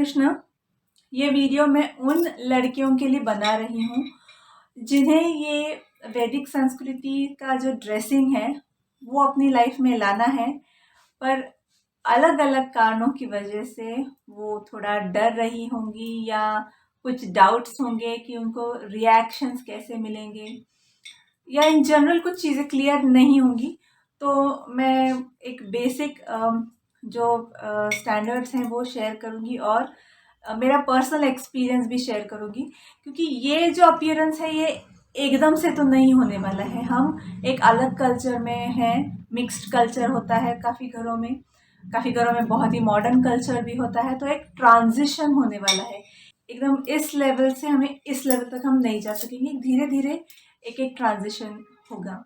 कृष्ण। ये वीडियो मैं उन लड़कियों के लिए बना रही हूँ जिन्हें ये वैदिक संस्कृति का जो ड्रेसिंग है वो अपनी लाइफ में लाना है, पर अलग अलग कारणों की वजह से वो थोड़ा डर रही होंगी या कुछ डाउट्स होंगे कि उनको रिएक्शंस कैसे मिलेंगे या इन जनरल कुछ चीज़ें क्लियर नहीं होंगी। तो मैं एक बेसिक जो स्टैंडर्ड्स हैं वो शेयर करूँगी और मेरा पर्सनल एक्सपीरियंस भी शेयर करूँगी, क्योंकि ये जो अपीयरेंस है ये एकदम से तो नहीं होने वाला है। हम एक अलग कल्चर में हैं, मिक्स्ड कल्चर होता है काफ़ी घरों में बहुत ही मॉडर्न कल्चर भी होता है, तो एक ट्रांजिशन होने वाला है। एकदम इस लेवल से हमें इस लेवल तक हम नहीं जा सकेंगे, धीरे धीरे एक एक ट्रांजिशन होगा।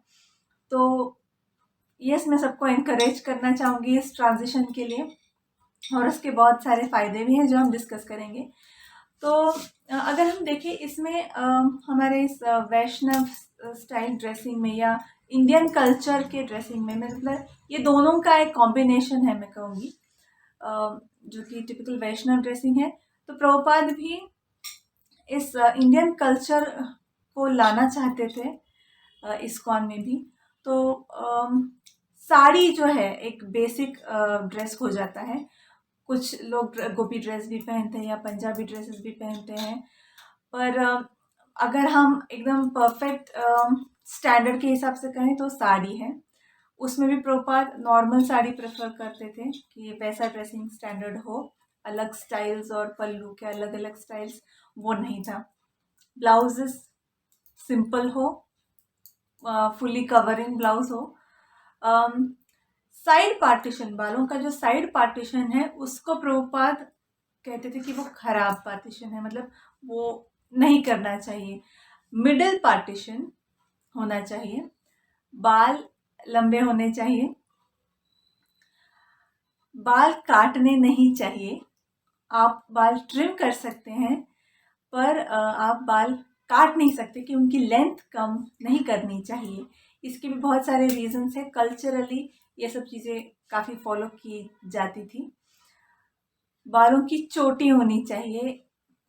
तो यस, मैं सबको एनकरेज करना चाहूँगी इस ट्रांजिशन के लिए, और उसके बहुत सारे फ़ायदे भी हैं जो हम डिस्कस करेंगे। तो अगर हम देखें इसमें हमारे इस वैष्णव स्टाइल ड्रेसिंग में या इंडियन कल्चर के ड्रेसिंग में, मतलब ये दोनों का एक कॉम्बिनेशन है मैं कहूँगी, जो कि टिपिकल वैष्णव ड्रेसिंग है। तो प्रभुपाद भी इस इंडियन कल्चर को लाना चाहते थे इस्कॉन में भी। तो साड़ी जो है एक बेसिक ड्रेस हो जाता है। कुछ लोग गोपी ड्रेस भी पहनते हैं या पंजाबी ड्रेसेस भी पहनते हैं, पर अगर हम एकदम परफेक्ट स्टैंडर्ड के हिसाब से कहें तो साड़ी है। उसमें भी प्रभुपाद नॉर्मल साड़ी प्रेफर करते थे कि वैसा ड्रेसिंग स्टैंडर्ड हो, अलग स्टाइल्स और पल्लू के अलग अलग स्टाइल्स वो नहीं था। ब्लाउजेस सिंपल हो, फुली कवरिंग ब्लाउज हो। साइड पार्टीशन, बालों का जो साइड पार्टीशन है उसको प्रभुपाद कहते थे कि वो खराब पार्टीशन है, मतलब वो नहीं करना चाहिए। मिडिल पार्टीशन होना चाहिए, बाल लंबे होने चाहिए, बाल काटने नहीं चाहिए। आप बाल ट्रिम कर सकते हैं, पर आप बाल काट नहीं सकते कि उनकी लेंथ कम नहीं करनी चाहिए। इसके भी बहुत सारे रीजंस हैं। कल्चरली ये सब चीज़ें काफ़ी फॉलो की जाती थी। बालों की चोटी होनी चाहिए,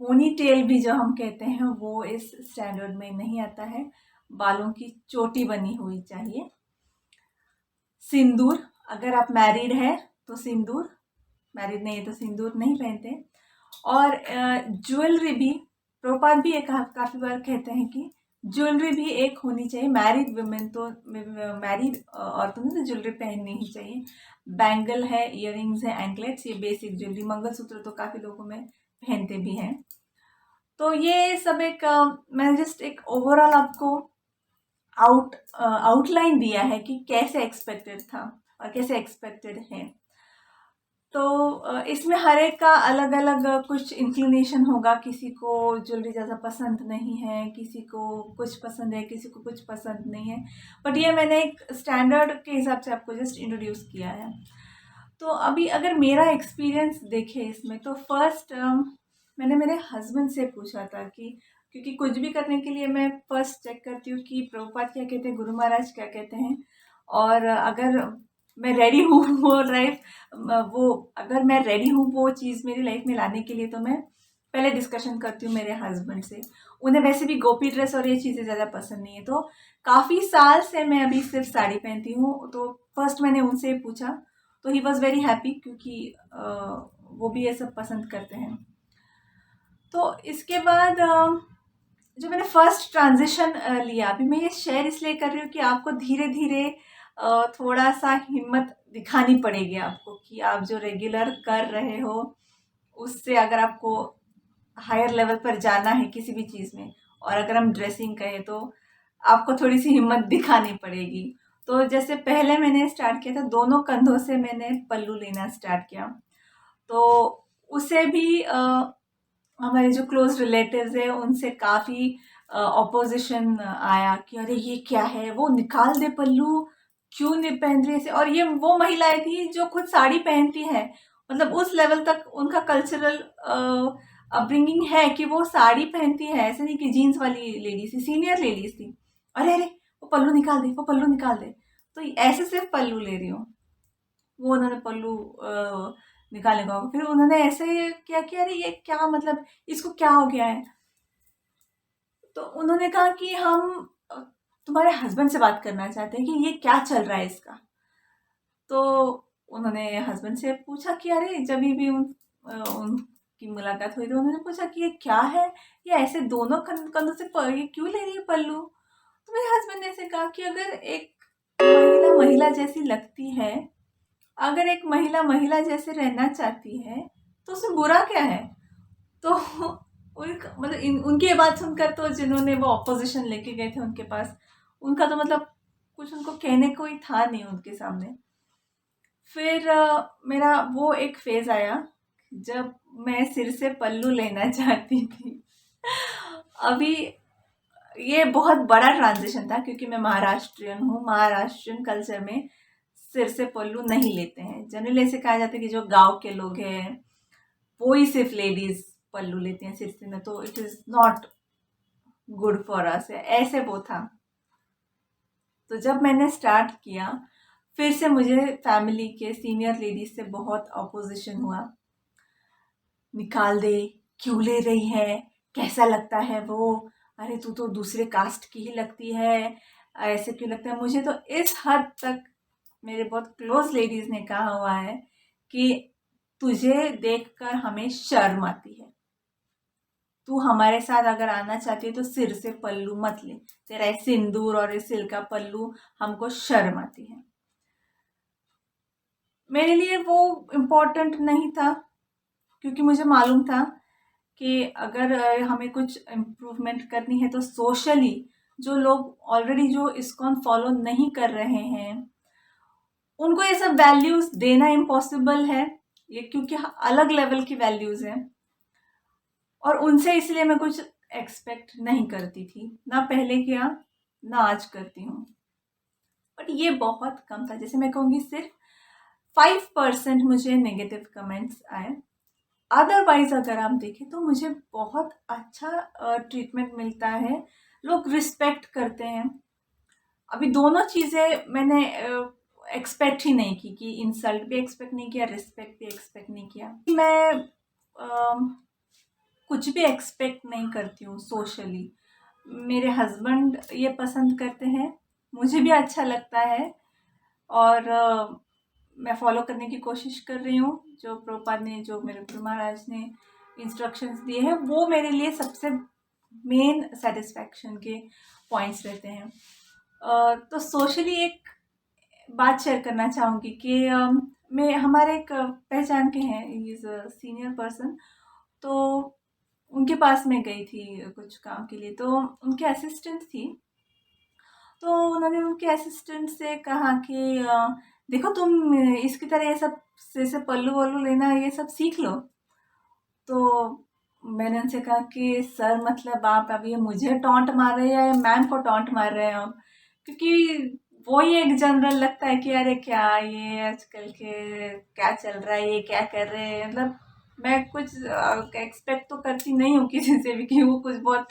पोनी टेल भी जो हम कहते हैं वो इस स्टैंडर्ड में नहीं आता है। बालों की चोटी बनी हुई चाहिए। सिंदूर, अगर आप मैरिड है तो सिंदूर, मैरिड नहीं है तो सिंदूर नहीं पहनते। और ज्वेलरी भी प्रभुपाद भी एक काफ़ी बार कहते हैं कि ज्वेलरी भी एक होनी चाहिए। मैरिड वुमेन तो मैरिड औरतों ने तो ज्वेलरी पहननी ही चाहिए। बैंगल है, इयररिंग्स है, एंकलेट्स, ये बेसिक ज्वेलरी। मंगलसूत्र तो काफ़ी लोगों में पहनते भी हैं। तो ये सब एक मैं जस्ट एक ओवरऑल आपको आउटलाइन दिया है कि कैसे एक्सपेक्टेड था और कैसे एक्सपेक्टेड है। तो इसमें हर एक का अलग अलग कुछ इंक्लिनेशन होगा। किसी को ज्वेलरी ज़्यादा पसंद नहीं है, किसी को कुछ पसंद है, किसी को कुछ पसंद नहीं है, बट ये मैंने एक स्टैंडर्ड के हिसाब से आपको जस्ट इंट्रोड्यूस किया है। तो अभी अगर मेरा एक्सपीरियंस देखे इसमें, तो फर्स्ट मैंने मेरे हस्बैंड से पूछा था कि, क्योंकि कुछ भी करने के लिए मैं फर्स्ट चेक करती हूँ कि प्रभुपाद क्या कहते हैं, गुरु महाराज क्या कहते हैं, और अगर मैं रेडी हूँ अगर मैं रेडी हूँ वो चीज़ मेरी लाइफ में लाने के लिए, तो मैं पहले डिस्कशन करती हूँ मेरे हस्बैंड से। उन्हें वैसे भी गोपी ड्रेस और ये चीज़ें ज़्यादा पसंद नहीं है, तो काफ़ी साल से मैं अभी सिर्फ साड़ी पहनती हूँ। तो फर्स्ट मैंने उनसे पूछा, तो ही वॉज़ वेरी हैप्पी, क्योंकि वो भी ये सब पसंद करते हैं। तो इसके बाद जो मैंने फर्स्ट ट्रांजिशन लिया, अभी मैं ये शेयर इसलिए कर रही हूँ कि आपको धीरे धीरे थोड़ा सा हिम्मत दिखानी पड़ेगी आपको, कि आप जो रेगुलर कर रहे हो उससे अगर आपको हायर लेवल पर जाना है किसी भी चीज़ में, और अगर हम ड्रेसिंग कहें तो आपको थोड़ी सी हिम्मत दिखानी पड़ेगी। तो जैसे पहले मैंने स्टार्ट किया था, दोनों कंधों से मैंने पल्लू लेना स्टार्ट किया, तो उसे भी हमारे जो क्लोज रिलेटिव्स है उनसे काफ़ी ऑपोजिशन आया कि अरे ये क्या है, वो निकाल दे पल्लू, क्यों नहीं पहन रही ऐसे। और ये वो महिलाएं थी जो खुद साड़ी पहनती है, मतलब उस लेवल तक उनका कल्चरल अपब्रिंगिंग है कि वो साड़ी पहनती है, ऐसे नहीं कि जीन्स वाली लेडीज थी, सीनियर लेडीज थी। अरे अरे वो पल्लू निकाल दे, वो पल्लू निकाल दे। तो ऐसे सिर्फ पल्लू ले रही हूँ, वो उन्होंने पल्लू निकालने का होगा। फिर उन्होंने ऐसे ही किया कि अरे ये क्या, मतलब इसको क्या हो गया है। तो उन्होंने कहा कि हम तुम्हारे हस्बैंड से बात करना चाहते हैं कि ये क्या चल रहा है इसका। तो उन्होंने हस्बैंड से पूछा कि अरे जब भी उनकी मुलाकात हुई तो उन्होंने पूछा कि ये क्या है, ये ऐसे दोनों कंधों से ये क्यों ले रही है पल्लू। तो मेरे हस्बैंड ने ऐसे कहा कि अगर एक महिला महिला जैसी लगती है, अगर एक महिला महिला जैसे रहना चाहती है तो उसमें बुरा क्या है। तो मतलब उनकी ये बात सुनकर तो जिन्होंने वो ऑपोजिशन लेके गए थे उनके पास, उनका तो मतलब कुछ उनको कहने को ही था नहीं उनके सामने। फिर मेरा वो एक फेज आया जब मैं सिर से पल्लू लेना चाहती थी। अभी ये बहुत बड़ा ट्रांजिशन था क्योंकि मैं महाराष्ट्रियन हूँ। महाराष्ट्रियन कल्चर में सिर से पल्लू नहीं लेते हैं। जनरली ऐसे कहा जाता है कि जो गांव के लोग हैं वो ही सिर्फ लेडीज पल्लू लेते हैं सिर से, में तो it is not good for us, ऐसे वो था। तो जब मैंने स्टार्ट किया फिर से मुझे फैमिली के सीनियर लेडीज से बहुत अपोजिशन हुआ। निकाल दे, क्यों ले रही है, कैसा लगता है वो, अरे तू तो दूसरे कास्ट की ही लगती है, ऐसे क्यों लगता है। मुझे तो इस हद तक मेरे बहुत क्लोज लेडीज ने कहा हुआ है कि तुझे देखकर हमें शर्म आती है, तू हमारे साथ अगर आना चाहती है तो सिर से पल्लू मत ले, तेरा ये सिंदूर और ये सिल का पल्लू हमको शर्म आती है। मेरे लिए वो इम्पोर्टेंट नहीं था क्योंकि मुझे मालूम था कि अगर हमें कुछ इम्प्रूवमेंट करनी है तो सोशली जो लोग ऑलरेडी जो इस्कॉन फॉलो नहीं कर रहे हैं उनको ये सब वैल्यूज देना इम्पॉसिबल है, ये क्योंकि अलग लेवल की वैल्यूज हैं और उनसे इसलिए मैं कुछ एक्सपेक्ट नहीं करती थी, ना पहले किया ना आज करती हूँ। बट ये बहुत कम था, जैसे मैं कहूँगी सिर्फ 5% मुझे नेगेटिव कमेंट्स आए। अदरवाइज अगर आप देखें तो मुझे बहुत अच्छा ट्रीटमेंट मिलता है, लोग रिस्पेक्ट करते हैं। अभी दोनों चीज़ें मैंने एक्सपेक्ट ही नहीं की कि इंसल्ट भी एक्सपेक्ट नहीं किया, रिस्पेक्ट भी एक्सपेक्ट नहीं किया। मैं कुछ भी एक्सपेक्ट नहीं करती हूँ सोशली। मेरे हस्बैंड ये पसंद करते हैं, मुझे भी अच्छा लगता है और मैं फॉलो करने की कोशिश कर रही हूँ जो प्रभुपाद ने, जो मेरे गुरु महाराज ने इंस्ट्रक्शंस दिए हैं, वो मेरे लिए सबसे मेन सेटिस्फैक्शन के पॉइंट्स रहते हैं। तो सोशली एक बात शेयर करना चाहूँगी कि मैं हमारे एक पहचान के हैं, इज सीनियर पर्सन, तो उनके पास मैं गई थी कुछ काम के लिए। तो उनके असिस्टेंट थी, तो उन्होंने उनके असिस्टेंट से कहा कि देखो तुम इसकी तरह ये सब जैसे पल्लू वल्लू लेना ये सब सीख लो। तो मैंने उनसे कहा कि सर मतलब आप अभी मुझे टॉन्ट मार रहे हैं या मैम को टॉन्ट मार रहे हैं आप, क्योंकि वो ही एक जनरल लगता है कि अरे क्या ये आजकल के क्या चल रहा है, ये क्या कर रहे हैं। मतलब मैं कुछ एक्सपेक्ट तो करती नहीं हूँ किसी से भी कि वो कुछ बहुत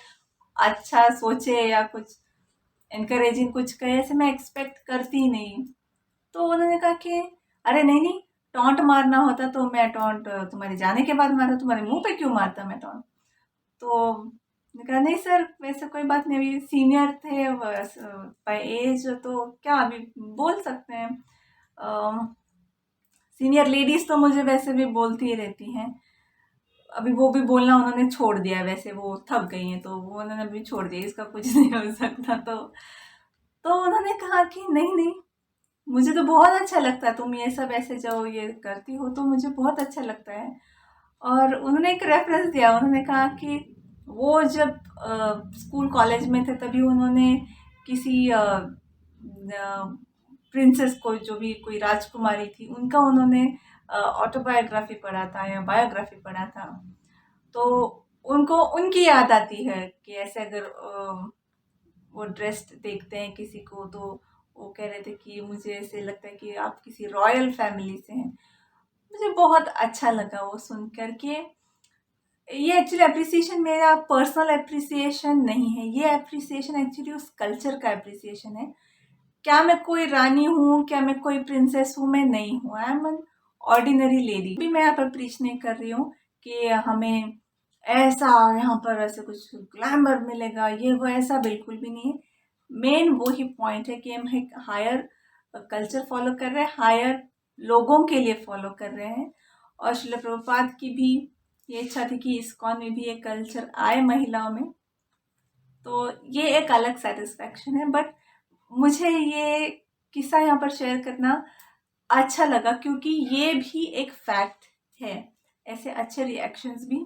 अच्छा सोचे या कुछ इनकरेजिंग कुछ कहे, ऐसे मैं एक्सपेक्ट करती ही नहीं। तो उन्होंने कहा कि अरे नहीं नहीं, टॉन्ट मारना होता तो मैं टॉन्ट तुम्हारे जाने के बाद मारा, तुम्हारे मुंह पे क्यों मारता मैं टॉन्ट। तो मैंने कहा नहीं सर वैसे कोई बात नहीं, अभी सीनियर थे बाय एज तो क्या अभी बोल सकते हैं। सीनियर लेडीज तो मुझे वैसे भी बोलती ही रहती हैं, अभी वो भी बोलना उन्होंने छोड़ दिया है, वैसे वो थक गई हैं तो वो उन्होंने भी छोड़ दिया, इसका कुछ नहीं हो सकता। तो उन्होंने कहा कि नहीं नहीं, मुझे तो बहुत अच्छा लगता है, तुम ये सब ऐसे जो ये करती हो तो मुझे बहुत अच्छा लगता है। और उन्होंने एक रेफरेंस दिया, उन्होंने कहा कि वो जब स्कूल कॉलेज में थे तभी उन्होंने किसी प्रिंसेस को, जो भी कोई राजकुमारी थी, उनका उन्होंने ऑटोबायोग्राफी पढ़ा था या बायोग्राफी पढ़ा था। तो उनको उनकी याद आती है कि ऐसे अगर वो ड्रेस्ड देखते हैं किसी को तो वो कह रहे थे कि मुझे ऐसे लगता है कि आप किसी रॉयल फैमिली से हैं। मुझे बहुत अच्छा लगा वो सुन कर के। ये एक्चुअली अप्रिसिएशन मेरा पर्सनल अप्रिसिएशन नहीं है, ये अप्रिसिएशन एक्चुअली उस कल्चर का अप्रिसिएशन है। क्या मैं कोई रानी हूँ, क्या मैं कोई प्रिंसेस हूँ, मैं नहीं हूँ। I am an ordinary lady भी मैं यहाँ पर प्रीच नहीं कर रही हूँ कि हमें ऐसा यहाँ पर ऐसे कुछ ग्लैमर मिलेगा, ये वो, ऐसा बिल्कुल भी नहीं है। मेन वो ही पॉइंट है कि हम एक हायर कल्चर फॉलो कर रहे हैं, हायर लोगों के लिए फॉलो कर रहे हैं। और श्रील प्रभुपाद की भी ये इच्छा थी कि इस्कॉन में भी ये कल्चर आए महिलाओं में, तो ये एक अलग सेटिस्फैक्शन है। बट मुझे ये किस्सा यहाँ पर शेयर करना अच्छा लगा क्योंकि ये भी एक फैक्ट है, ऐसे अच्छे रिएक्शंस भी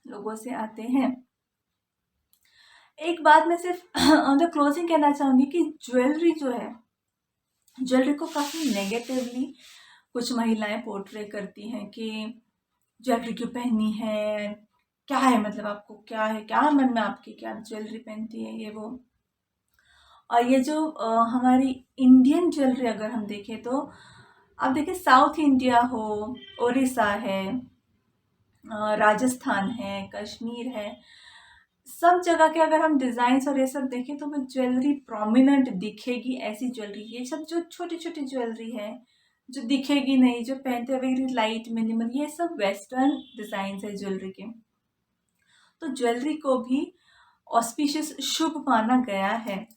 लोगों से आते हैं। एक बात मैं सिर्फ ऑन द क्लोजिंग कहना चाहूँगी कि ज्वेलरी जो है, ज्वेलरी को काफ़ी नेगेटिवली कुछ महिलाएं पोर्ट्रे करती हैं कि ज्वेलरी क्यों पहनी है, क्या है, मतलब आपको क्या है, क्या मन में आपकी, क्या ज्वेलरी पहनती है, ये वो। और ये जो हमारी इंडियन ज्वेलरी अगर हम देखें तो आप देखें, साउथ इंडिया हो, उड़ीसा है, राजस्थान है, कश्मीर है, सब जगह के अगर हम डिज़ाइंस और ये सब देखें तो वो ज्वेलरी प्रोमिनेंट दिखेगी। ऐसी ज्वेलरी, ये सब जो छोटी छोटी ज्वेलरी है जो दिखेगी नहीं, जो पहनते हुए वेरी लाइट मिनिमल, ये सब वेस्टर्न डिज़ाइंस है ज्वेलरी के। तो ज्वेलरी को भी ऑस्पिशियस, शुभ माना गया है।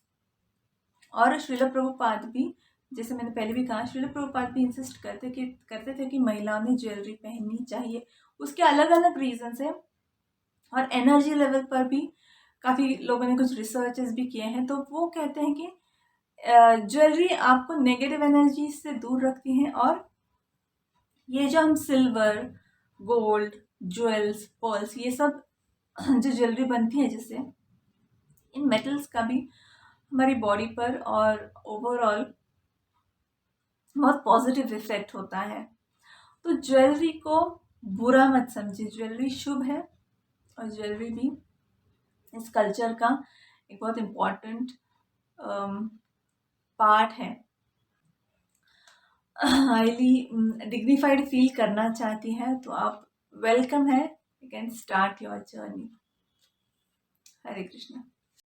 और श्रील प्रभुपाद भी, जैसे मैंने पहले भी कहा, श्रील प्रभुपाद भी इंसिस्ट करते थे कि महिलाओं ने ज्वेलरी पहननी चाहिए। उसके अलग अलग रीजंस है और एनर्जी लेवल पर भी काफ़ी लोगों ने कुछ रिसर्चेस भी किए हैं। तो वो कहते हैं कि ज्वेलरी आपको नेगेटिव एनर्जी से दूर रखती हैं। और ये जो हम सिल्वर, गोल्ड, ज्वेल्स, पर्ल्स, ये सब जो ज्वेलरी बनती है जिससे, इन मेटल्स का भी हमारी बॉडी पर और ओवरऑल बहुत पॉजिटिव इफेक्ट होता है। तो ज्वेलरी को बुरा मत समझिए, ज्वेलरी शुभ है और ज्वेलरी भी इस कल्चर का एक बहुत इम्पॉर्टेंट पार्ट है। हाईली डिग्निफाइड फील करना चाहती हैं तो आप वेलकम है, you can start your journey. Hare Krishna.